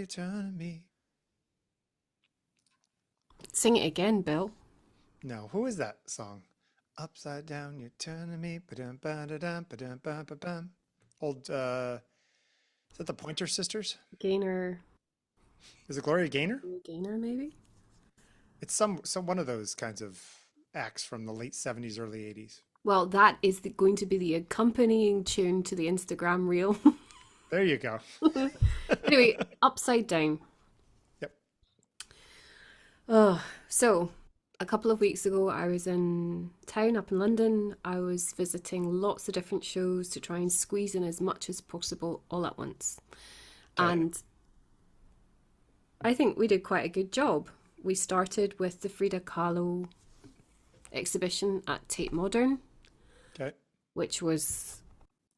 turn me. Sing it again, Bill. No, who is that song? Upside down, you're turning me. Ba-dum, ba-da-dum, ba-dum, ba-ba-bum. Old, is that the Pointer Sisters? Gainer, Is it Gloria Gaynor? Gainer, maybe? It's some one of those kinds of acts from the late 70s, early 80s. Well, that is going to be the accompanying tune to the Instagram reel. There you go. Anyway, Upside Down. Yep. Oh, so a couple of weeks ago, I was in town up in London. I was visiting lots of different shows to try and squeeze in as much as possible all at once. Okay. And I think we did quite a good job. We started with the Frida Kahlo exhibition at Tate Modern, Okay. which was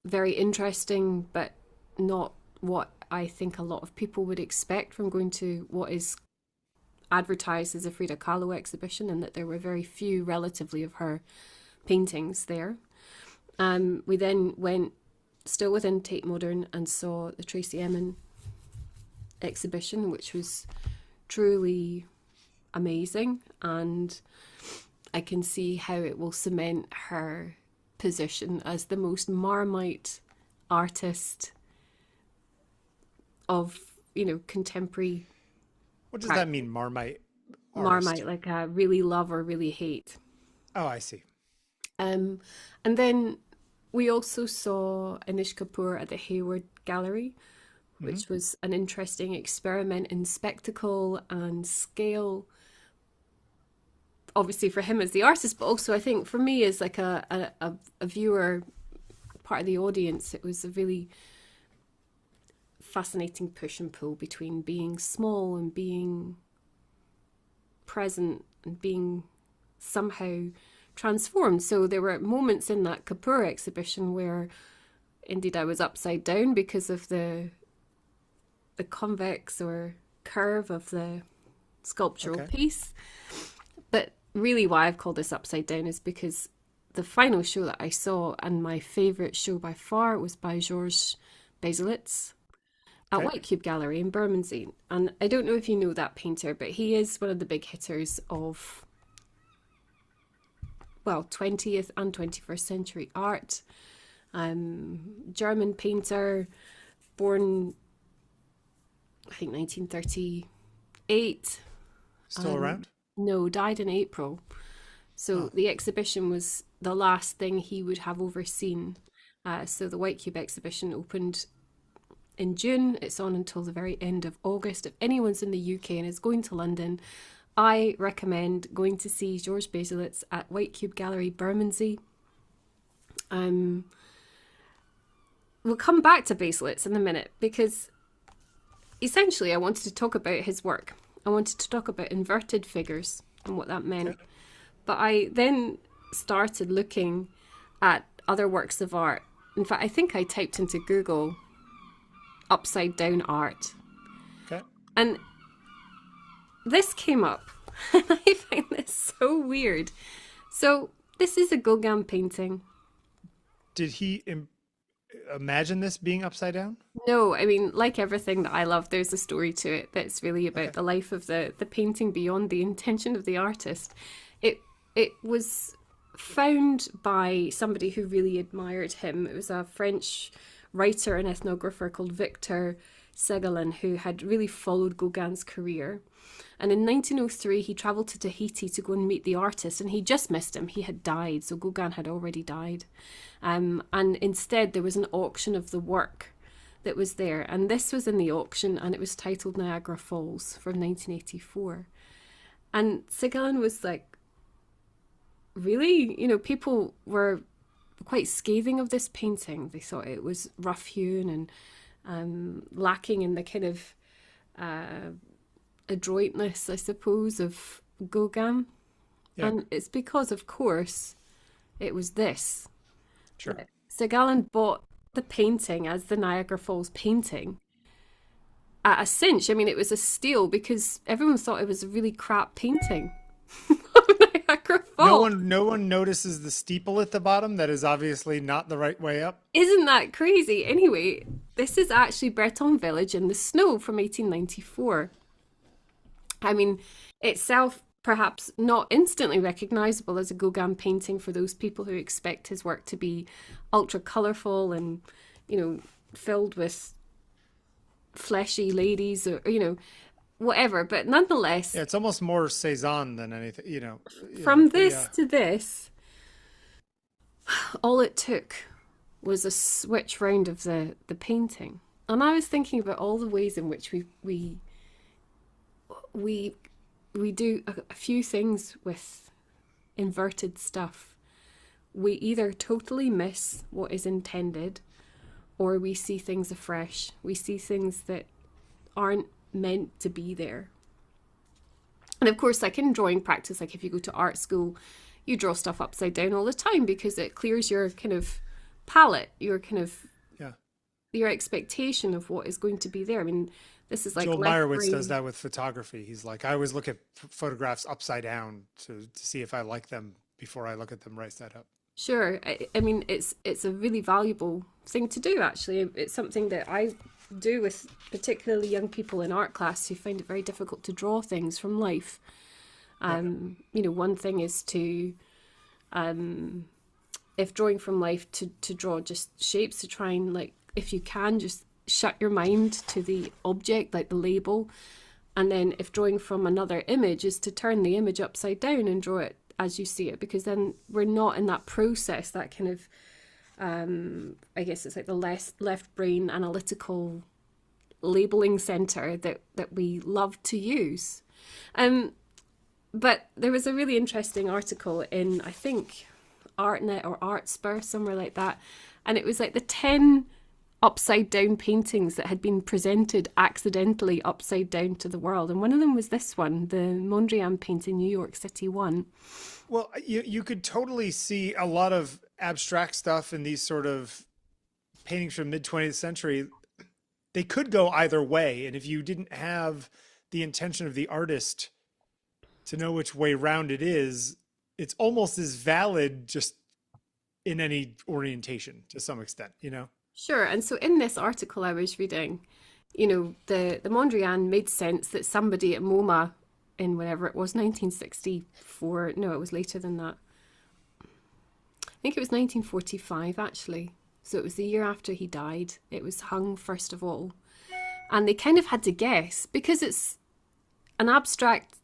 very interesting, but not what I think a lot of people would expect from going to what is advertised as a Frida Kahlo exhibition, and that there were very few relatively of her paintings there. We then went still within Tate Modern and saw the Tracy Emin exhibition, which was truly amazing, and I can see how it will cement her position as the most Marmite artist of, contemporary. What does that mean, Marmite artist? Marmite, like a really love or really hate. Oh, I see. And then we also saw Anish Kapoor at the Hayward Gallery, which was an interesting experiment in spectacle and scale. Obviously for him as the artist, but also I think for me as like a viewer, part of the audience, it was a really fascinating push and pull between being small and being present and being somehow transformed. So there were moments in that Kapoor exhibition where indeed I was upside down because of the convex or curve of the sculptural piece. But really why I've called this upside down is because the final show that I saw, and my favourite show by far, was by George Baselitz at White Cube Gallery in Bermondsey. And I don't know if you know that painter, but he is one of the big hitters of, 20th and 21st century art. German painter, born, I think, 1938. Still around? No, died in April. So the exhibition was the last thing he would have overseen. So the White Cube exhibition opened in June. It's on until the very end of August. If anyone's in the UK and is going to London, I recommend going to see George Baselitz at White Cube Gallery, Bermondsey. We'll come back to Baselitz in a minute, because essentially I wanted to talk about his work. I wanted to talk about inverted figures and what that meant. But I then started looking at other works of art. In fact, I think I typed into Google upside down art. Okay. And this came up. And I find this so weird. So this is a Gauguin painting. Did he imagine this being upside down? No, I mean, like everything that I love, there's a story to it that's really about the life of the painting beyond the intention of the artist. It was found by somebody who really admired him. It was a French writer and ethnographer called Victor Segalen, who had really followed Gauguin's career. And in 1903, he travelled to Tahiti to go and meet the artist, and he just missed him. He had died, so Gauguin had already died. And instead, there was an auction of the work that was there. And this was in the auction, and it was titled Niagara Falls from 1984. And Segalen was like, really? People were quite scathing of this painting. They thought it was rough-hewn and lacking in the kind of adroitness, I suppose, of Gauguin. Yeah. And it's because, of course, it was this. Sure. Segalen bought the painting as the Niagara Falls painting at a cinch. I mean, it was a steal because everyone thought it was a really crap painting. Niagara No Falls. one, no one notices the steeple at the bottom that is obviously not the right way up. Isn't that crazy? Anyway, this is actually Breton Village in the Snow from 1894. I mean, itself perhaps not instantly recognizable as a Gauguin painting for those people who expect his work to be ultra colorful and, filled with fleshy ladies or, whatever. But nonetheless, Yeah, it's almost more Cezanne than anything, from this yeah. to this, all it took was a switch round of the painting. And I was thinking about all the ways in which we do a few things with inverted stuff. We either totally miss what is intended, or we see things afresh. We see things that aren't meant to be there. And of course, like in drawing practice, like if you go to art school, you draw stuff upside down all the time because it clears your kind of palette, your kind of Yeah. your expectation of what is going to be there. I mean, this is like Joel left Meyerowitz brain. does that with photography. He's like, I always look at photographs upside down to see if I like them before I look at them right side up. Sure. I mean, it's a really valuable thing to do, actually. It's something that I do with particularly young people in art class who find it very difficult to draw things from life. One thing is to, if drawing from life, to draw just shapes, to try and, like, if you can, just shut your mind to the object, like the label. And then if drawing from another image is to turn the image upside down and draw it as you see it, because then we're not in that process, that kind of, I guess it's like the left brain analytical labeling center that we love to use. But there was a really interesting article in, I think, ArtNet or Artspur, somewhere like that. And it was like the 10 upside down paintings that had been presented accidentally upside down to the world. And one of them was this one, the Mondrian painting, New York City 1. Well, you could totally see a lot of abstract stuff in these sort of paintings from mid 20th century. They could go either way. And if you didn't have the intention of the artist to know which way round it is, it's almost as valid just in any orientation to some extent, Sure. And so in this article I was reading, the Mondrian made sense that somebody at MoMA in whatever it was, 1964, no, it was later than that. I think it was 1945, actually. So it was the year after he died. It was hung first of all. And they kind of had to guess, because it's an abstract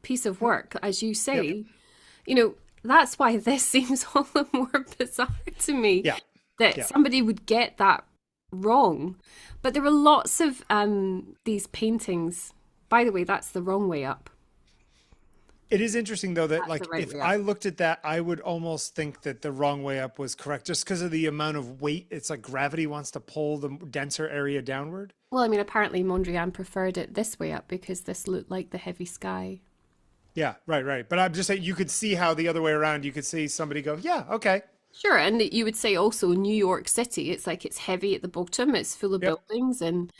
piece of work, as you say, that's why this seems all the more bizarre to me. Yeah. That somebody would get that wrong. But there were lots of these paintings. By the way, that's the wrong way up. It is interesting, though, that That's the right if way up. I looked at that, I would almost think that the wrong way up was correct just because of the amount of weight. It's like gravity wants to pull the denser area downward. Well, I mean, apparently Mondrian preferred it this way up because this looked like the heavy sky. Yeah, right. But I'm just saying, you could see how the other way around, you could see somebody go, yeah, okay. Sure, and you would say also New York City, it's like it's heavy at the bottom, it's full of Yep. buildings and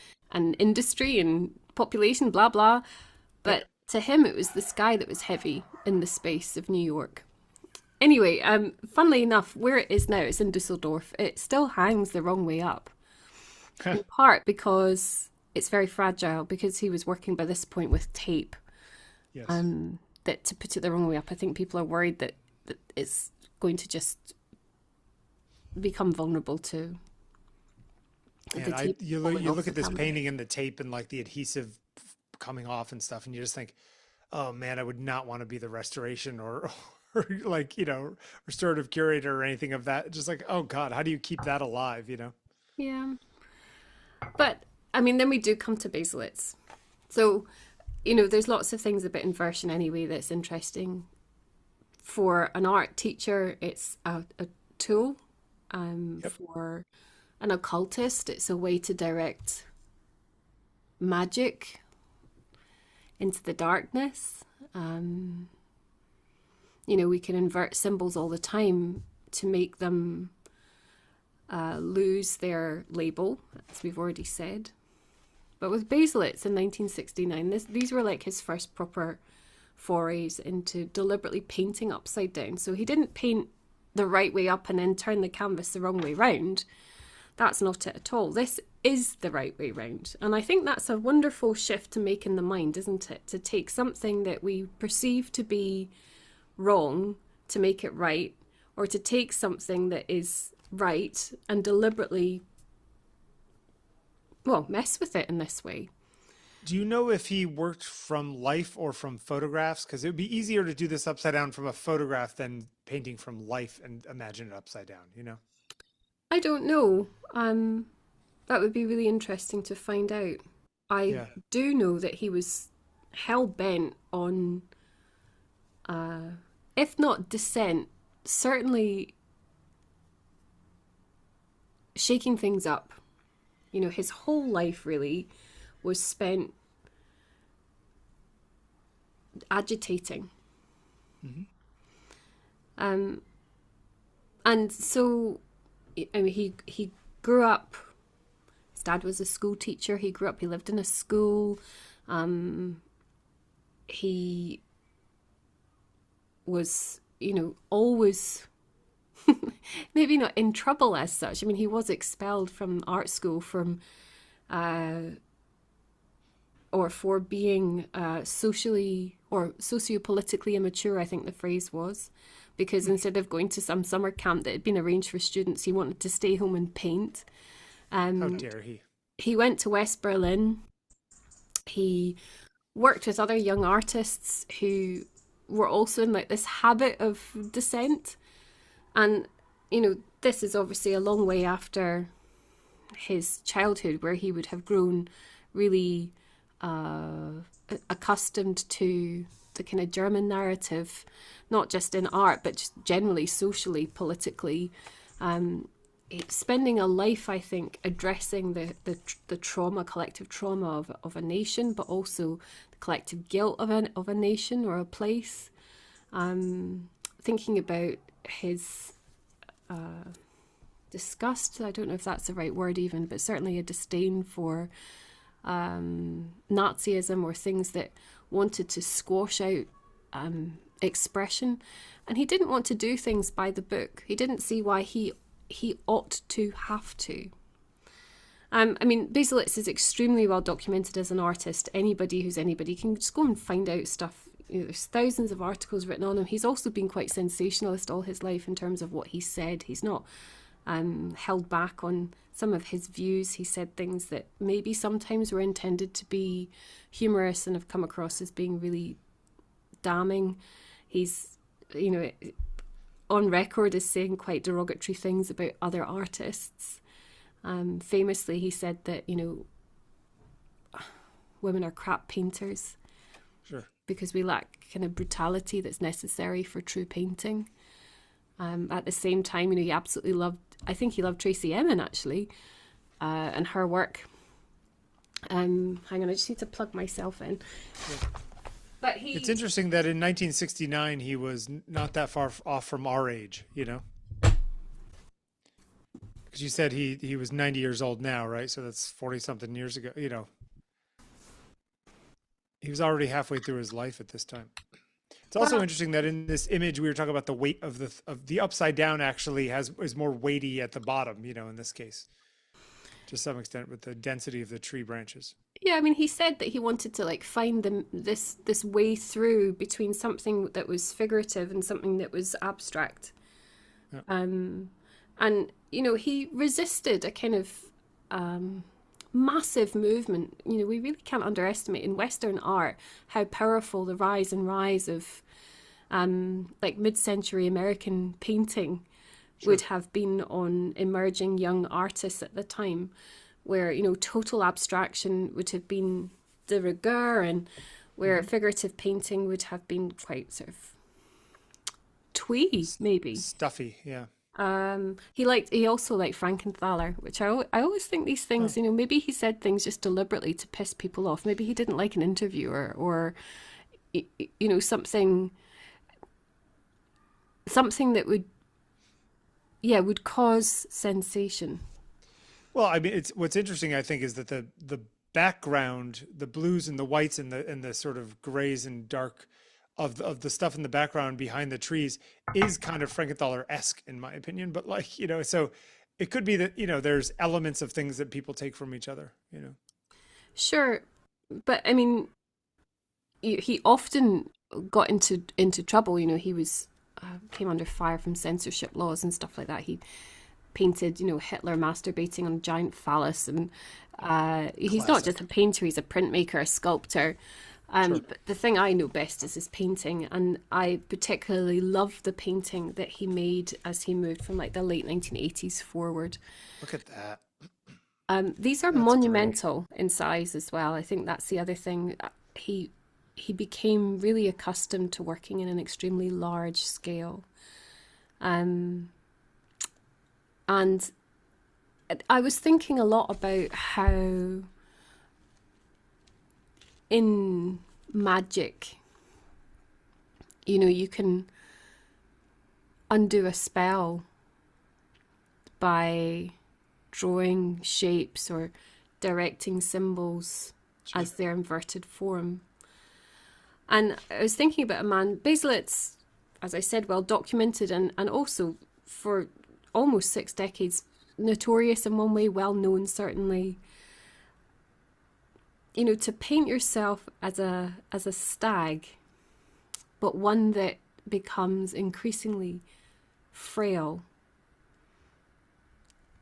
industry and population, blah, blah. But to him, it was the sky that was heavy in the space of New York. Anyway, funnily enough, where it is now, it's in Dusseldorf, it still hangs the wrong way up. In part because it's very fragile, because he was working by this point with tape. Yes. That to put it the wrong way up, I think people are worried that it's going to just become vulnerable to the And tape you falling off look the at this camera. painting and the tape and like the adhesive coming off and stuff, and you just think, oh man, I would not want to be the restoration or like, restorative curator or anything of that. Just like, oh God, how do you keep that alive, Yeah. But, I mean, then we do come to Baselitz. So, there's lots of things about inversion anyway that's interesting. For an art teacher, it's a tool. Yep. For an occultist, it's a way to direct magic into the darkness. We can invert symbols all the time to make them lose their label, as we've already said. But with Baselitz in 1969, these were like his first proper forays into deliberately painting upside down. So he didn't paint the right way up and then turn the canvas the wrong way round. That's not it at all. This is the right way round. And I think that's a wonderful shift to make in the mind, isn't it? To take something that we perceive to be wrong to make it right, or to take something that is right and deliberately, well, mess with it in this way. Do you know if he worked from life or from photographs? Because it would be easier to do this upside down from a photograph than painting from life and imagine it upside down, you know? I don't know. That would be really interesting to find out. I Yeah. do know that he was hell bent on, if not dissent, certainly shaking things up. You know, his whole life really was spent agitating. And so, I mean, he grew up. His dad was a school teacher. He grew up. He lived in a school. He was, you know, always maybe not in trouble as such. I mean, he was expelled from art school from, or for being socially or sociopolitically immature, I think the phrase was, because instead of going to some summer camp that had been arranged for students, he wanted to stay home and paint. How dare he? He went to West Berlin. He worked with other young artists who were also in like this habit of dissent. And, you know, this is obviously a long way after his childhood, where he would have grown really accustomed to the kind of German narrative, not just in art, but just generally, socially, politically. Spending a life, I think, addressing the trauma, collective trauma of a nation, but also the collective guilt of a nation or a place. Thinking about his disgust, I don't know if that's the right word even, but certainly a disdain for Nazism or things that wanted to squash out expression. And he didn't want to do things by the book. He didn't see why he ought to have to. I mean, Baselitz is extremely well documented as an artist. Anybody who's anybody can just go and find out stuff. You know, there's thousands of articles written on him. He's also been quite sensationalist all his life in terms of what he said. He's not held back on some of his views. He said things that maybe sometimes were intended to be humorous and have come across as being really damning. He's, you know, on record as saying quite derogatory things about other artists. Famously, he said that, you know, women are crap painters. Sure. Because we lack kind of brutality that's necessary for true painting. At the same time, you know, he absolutely loved, I think he loved Tracy Emin actually, and her work. Hang on, I just need to plug myself in. Yeah. But It's interesting that in 1969 he was not that far off from our age, you know? Because you said he was 90 years old now, right? So that's 40 something years ago, you know. He was already halfway through his life at this time. It's also interesting that in this image we were talking about the weight of the upside down actually is more weighty at the bottom, you know, in this case, to some extent with the density of the tree branches. Yeah, I mean, he said that he wanted to like find this way through between something that was figurative and something that was abstract. Yeah. And you know, he resisted a kind of massive movement. You know, we really can't underestimate in Western art how powerful the rise of like mid-century American painting would have been on emerging young artists at the time, where, you know, total abstraction would have been de rigueur, and where figurative painting would have been quite sort of twee, maybe Stuffy, yeah. He also liked Frankenthaler, which I always think these things, you know, maybe he said things just deliberately to piss people off. Maybe he didn't like an interviewer, or you know, something that would cause sensation. Well, I mean, what's interesting, I think, is that the background, the blues and the whites and the sort of grays and dark of the stuff in the background behind the trees is kind of Frankenthaler-esque in my opinion. But like, so it could be that, there's elements of things that people take from each other. Sure, but I mean, he often got into trouble. He was came under fire from censorship laws and stuff like that. He painted, Hitler masturbating on a giant phallus, and he's not just a painter; he's a printmaker, a sculptor. Sure. But the thing I know best is his painting, and I particularly love the painting that he made as he moved from like the late 1980s forward. Look at that. These are That's monumental in size as well. I think that's the other thing. He became really accustomed to working in an extremely large scale. And I was thinking a lot about how in magic, you can undo a spell by drawing shapes or directing symbols as their inverted form. And I was thinking about a man, Baselitz, as I said, well documented, and also for almost 6 decades, notorious in one way, well known certainly. To paint yourself as a stag, but one that becomes increasingly frail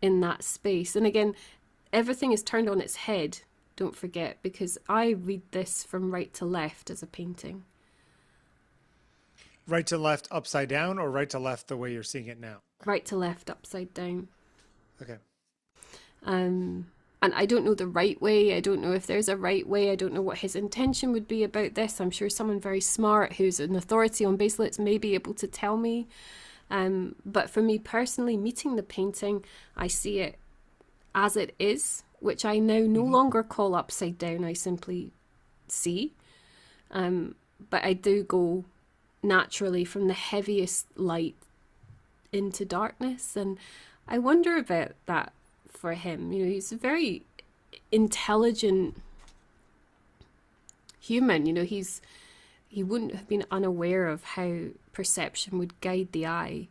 in that space. And again, everything is turned on its head, don't forget, because I read this from right to left as a painting. Right to left upside down, or right to left the way you're seeing it now? Right to left upside down. Okay. And I don't know the right way. I don't know if there's a right way. I don't know what his intention would be about this. I'm sure someone very smart who's an authority on Baselitz may be able to tell me. But for me personally, meeting the painting, I see it as it is, which I now no longer call upside down. I simply see. But I do go naturally from the heaviest light into darkness. And I wonder about that for him. He's a very intelligent human. He wouldn't have been unaware of how perception would guide the eye.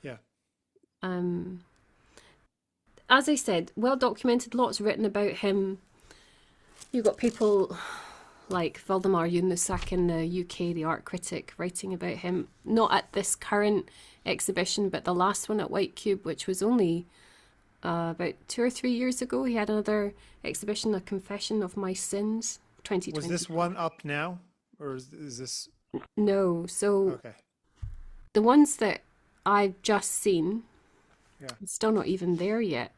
Yeah. As I said, well documented, lots written about him. You've got people like Valdemar Junusák in the UK, the art critic, writing about him, not at this current exhibition, but the last one at White Cube, which was only about 2 or 3 years ago. He had another exhibition, A Confession of My Sins, 2020. Was this one up now, or is this? No, so Okay. the ones that I've just seen, Yeah. it's still not even there yet,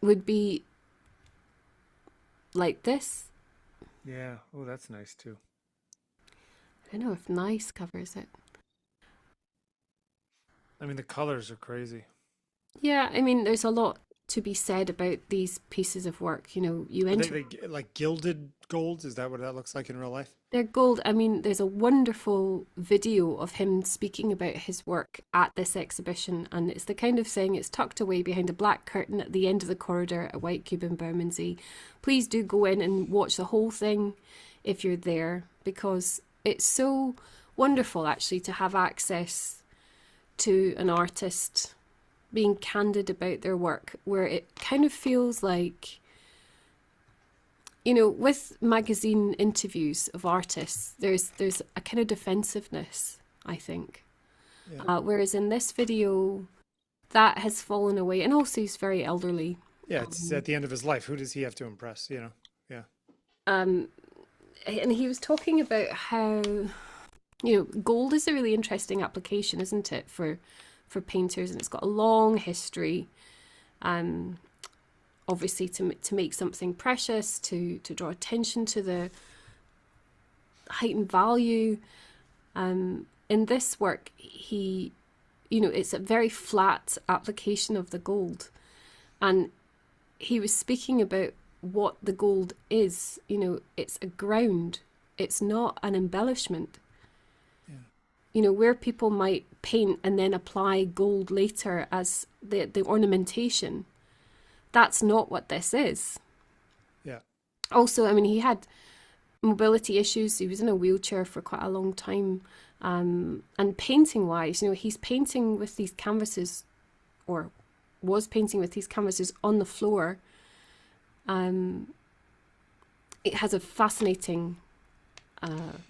would be like this. Yeah. Oh, that's nice too. I don't know if nice covers it. I mean, the colors are crazy. Yeah, I mean, there's a lot to be said about these pieces of work. You Are enter. they like gilded golds? Is that what that looks like in real life? They're gold. I mean, there's a wonderful video of him speaking about his work at this exhibition, and it's the kind of thing, it's tucked away behind a black curtain at the end of the corridor at White Cube in Bermondsey. Please do go in and watch the whole thing if you're there, because it's so wonderful actually to have access to an artist being candid about their work, where it kind of feels like, with magazine interviews of artists, there's a kind of defensiveness, I think. Yeah. Whereas in this video, that has fallen away. And also he's very elderly. Yeah, it's at the end of his life. Who does he have to impress? Yeah. And he was talking about how, gold is a really interesting application, isn't it, for painters, and it's got a long history. Obviously, to make something precious, to draw attention to the heightened value. In this work, it's a very flat application of the gold, and he was speaking about what the gold is. It's a ground. It's not an embellishment. Where people might paint and then apply gold later as the ornamentation. That's not what this is. Yeah. Also, I mean, he had mobility issues. He was in a wheelchair for quite a long time. And painting wise, he's painting with these canvases, or was painting with these canvases on the floor. It has a fascinating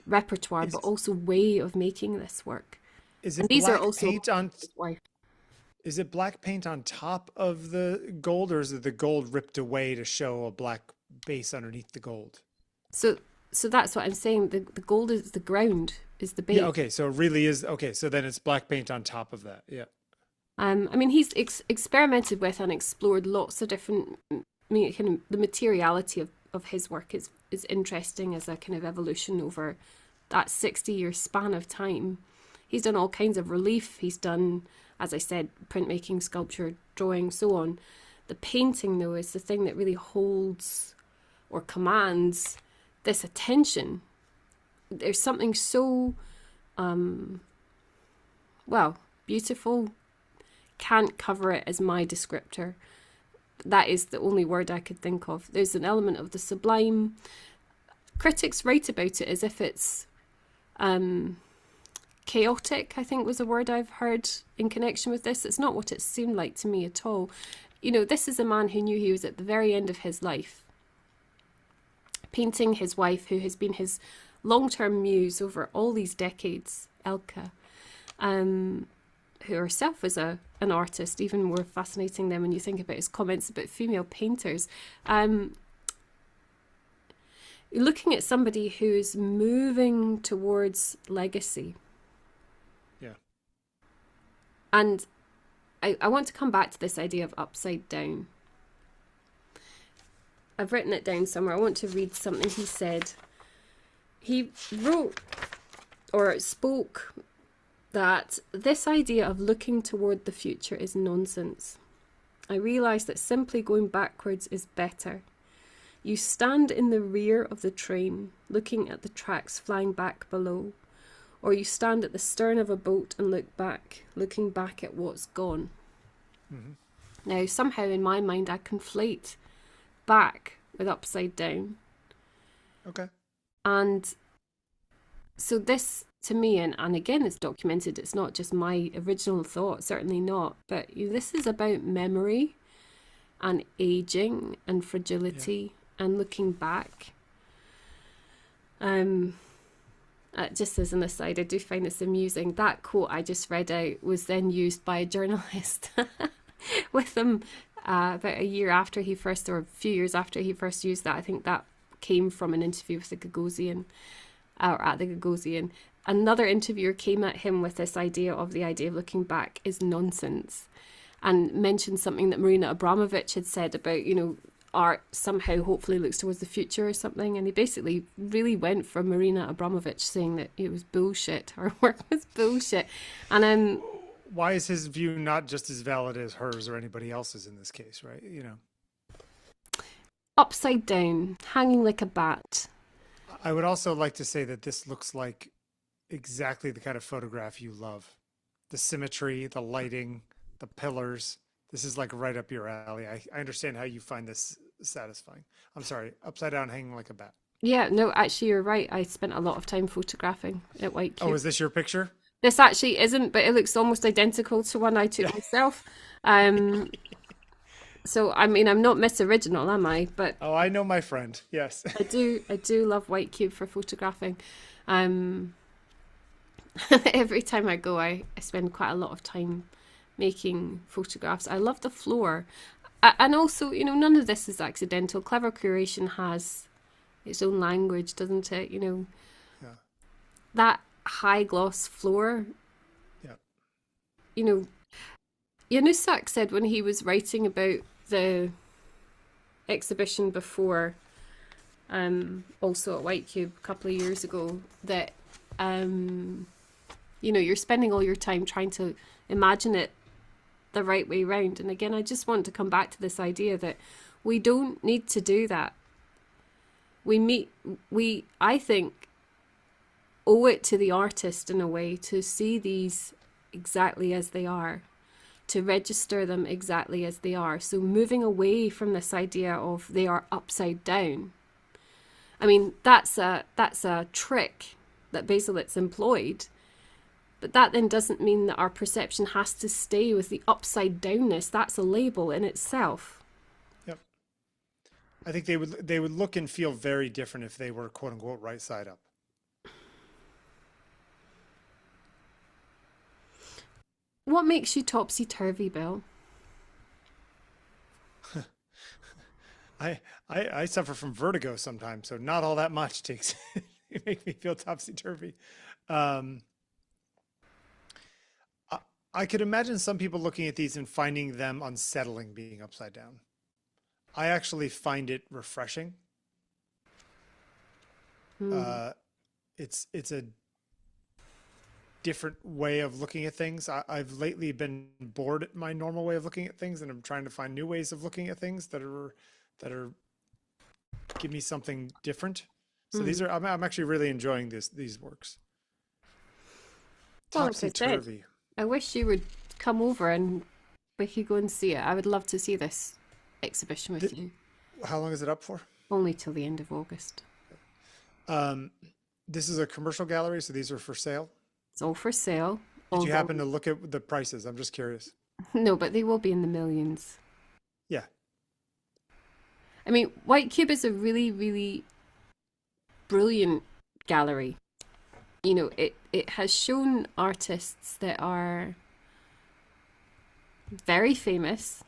repertoire, but also way of making this work. Is And it these are black also paint on? his wife. Is it black paint on top of the gold, or is it the gold ripped away to show a black base underneath the gold? So, so that's what I'm saying. The gold is the ground, is the base. Yeah. Okay. So it really is okay. So then it's black paint on top of that. Yeah. I mean, he's experimented with and explored lots of different. I mean, kind of the materiality of his work is interesting as a kind of evolution over that 60-year span of time. He's done all kinds of relief. He's done, as I said, printmaking, sculpture, drawing, so on. The painting, though, is the thing that really holds or commands this attention. There's something so, beautiful. Can't cover it as my descriptor. That is the only word I could think of. There's an element of the sublime. Critics write about it as if it's chaotic, I think was a word I've heard in connection with this. It's not what it seemed like to me at all. This is a man who knew he was at the very end of his life, painting his wife, who has been his long-term muse over all these decades, Elka, who herself was an artist, even more fascinating than when you think about his comments about female painters. Looking at somebody who's moving towards legacy. Yeah. And I want to come back to this idea of upside down. I've written it down somewhere. I want to read something he said. He wrote or spoke that this idea of looking toward the future is nonsense. I realise that simply going backwards is better. You stand in the rear of the train, looking at the tracks flying back below, or you stand at the stern of a boat and look back, looking back at what's gone. Mm-hmm. Now, somehow in my mind, I conflate back with upside down. Okay. And so this, to me, and again, it's documented, it's not just my original thought, certainly not, but this is about memory and aging and fragility and looking back. Just as an aside, I do find this amusing. That quote I just read out was then used by a journalist with him about a year after he first, or a few years after he first used that. I think that came from an interview with the Gagosian, or at the Gagosian. Another interviewer came at him with this idea of looking back is nonsense, and mentioned something that Marina Abramovich had said about, art somehow hopefully looks towards the future or something. And he basically really went for Marina Abramovich, saying that it was bullshit. Her work was bullshit. And why is his view not just as valid as hers or anybody else's in this case, right? Upside down, hanging like a bat. I would also like to say that this looks like exactly the kind of photograph you love. The symmetry, the lighting, the pillars. This is like right up your alley. I understand how you find this satisfying. I'm sorry, upside down, hanging like a bat. Yeah, no, actually you're right. I spent a lot of time photographing at White Cube. Oh, is this your picture? This actually isn't, but it looks almost identical to one I took myself. So, I mean, I'm not Miss Original, am I? But oh, I know my friend. Yes. I do love White Cube for photographing. Every time I go, I spend quite a lot of time making photographs. I love the floor. And also, none of this is accidental. Clever curation has its own language, doesn't it? Yeah. That high gloss floor. Yeah. Januszak said when he was writing about the exhibition before, also at White Cube a couple of years ago, that you're spending all your time trying to imagine it the right way round. And again, I just want to come back to this idea that we don't need to do that. We I think owe it to the artist in a way to see these exactly as they are, to register them exactly as they are. So moving away from this idea of they are upside down I mean, that's a trick that Baselitz employed, but that then doesn't mean that our perception has to stay with the upside downness. That's a label in itself. Yep. I think they would look and feel very different if they were quote unquote right side up. What makes you topsy-turvy, Bill? I suffer from vertigo sometimes, so not all that much takes it makes me feel topsy turvy. Um, I could imagine some people looking at these and finding them unsettling being upside down. I actually find it refreshing. Uh, it's a different way of looking at things. I've lately been bored at my normal way of looking at things, and I'm trying to find new ways of looking at things that are give me something different. So these are I'm actually really enjoying these works. Well, like I Topsy said, turvy. I wish you would come over and we could go and see it. I would love to see this exhibition with you. How long is it up for? Only till the end of August. This is a commercial gallery, so these are for sale. It's all for sale. Did you Although, happen to look at the prices? I'm just curious. no, but they will be in the millions. Yeah. I mean, White Cube is a really, really brilliant gallery. You know, it has shown artists that are very famous,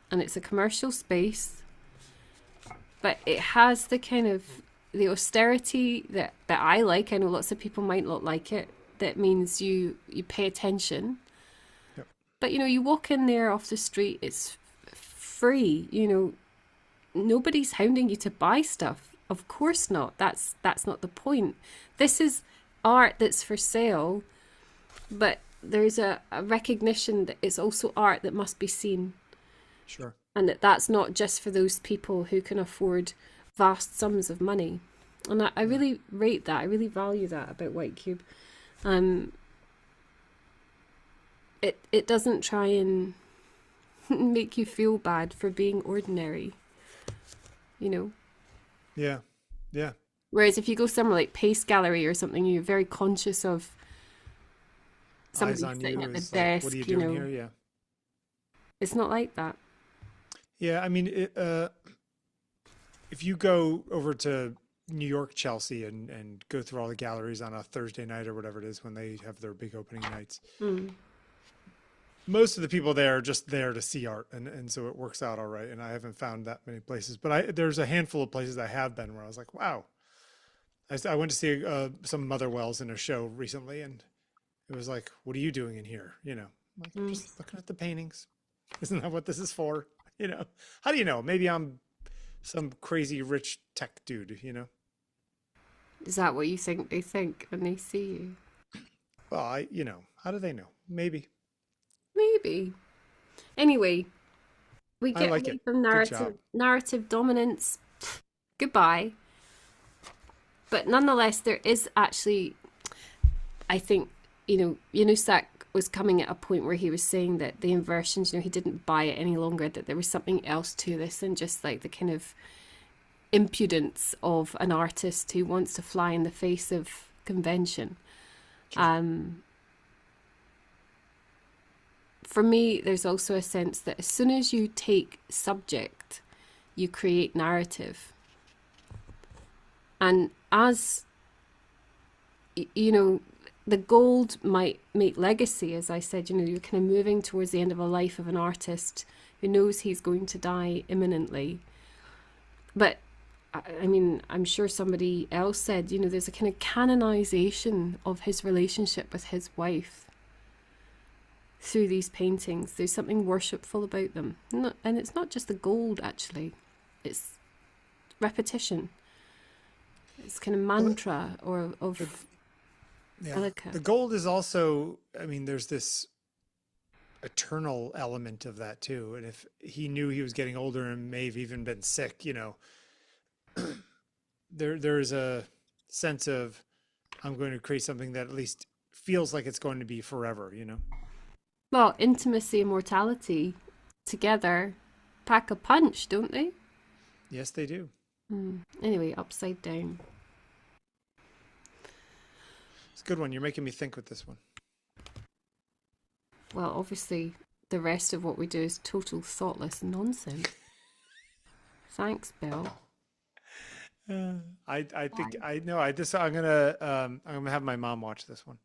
and it's a commercial space, but it has the kind of the austerity that I like. I know lots of people might not like it. That means you pay attention. Yep. But you know, you walk in there off the street, it's free. You know, nobody's hounding you to buy stuff. Of course not. That's not the point. This is art that's for sale, but there's a recognition that it's also art that must be seen. Sure. And that's not just for those people who can afford vast sums of money. And I really rate that. I really value that about White Cube. It doesn't try and make you feel bad for being ordinary, you know. Yeah. Yeah. Whereas if you go somewhere like Pace Gallery or something, you're very conscious of somebody Eyes on sitting you at the is like, desk. what are you You doing know, here? Yeah. it's not like that. Yeah. I mean, if you go over to New York, Chelsea, and go through all the galleries on a Thursday night or whatever it is when they have their big opening nights, most of the people there are just there to see art, and so it works out all right. And I haven't found that many places, but there's a handful of places I have been where I was like, wow. I went to see some Motherwells in a show recently, and it was like, what are you doing in here? You know, I'm like, I'm just looking at the paintings. Isn't that what this is for? You know, how do you know? Maybe I'm some crazy rich tech dude, you know? Is that what you think they think when they see you? Well, how do they know? Maybe. Maybe. Anyway, we I get like away it. from Good job. narrative dominance. Goodbye. But nonetheless, there is actually, I think, Januszak was coming at a point where he was saying that the inversions, he didn't buy it any longer, that there was something else to this than just like the kind of impudence of an artist who wants to fly in the face of convention. For me, there's also a sense that as soon as you take subject, you create narrative. And as, the gold might make legacy, as I said, you're kind of moving towards the end of a life of an artist who knows he's going to die imminently. But, I mean, I'm sure somebody else said, there's a kind of canonization of his relationship with his wife through these paintings. There's something worshipful about them. And it's not just the gold, actually. It's repetition. It's kind of mantra of Elika. The gold is also, I mean, there's this eternal element of that too. And if he knew he was getting older and may have even been sick, there's a sense of, I'm going to create something that at least feels like it's going to be forever, Well, intimacy and mortality together pack a punch, don't they? Yes, they do. Anyway, upside down. It's a good one. You're making me think with this one. Well, obviously, the rest of what we do is total thoughtless nonsense. Thanks, Bill. I think I know. I'm gonna have my mom watch this one.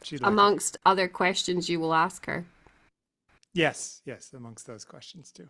She'd like it. Amongst other questions you will ask her. Yes, amongst those questions too.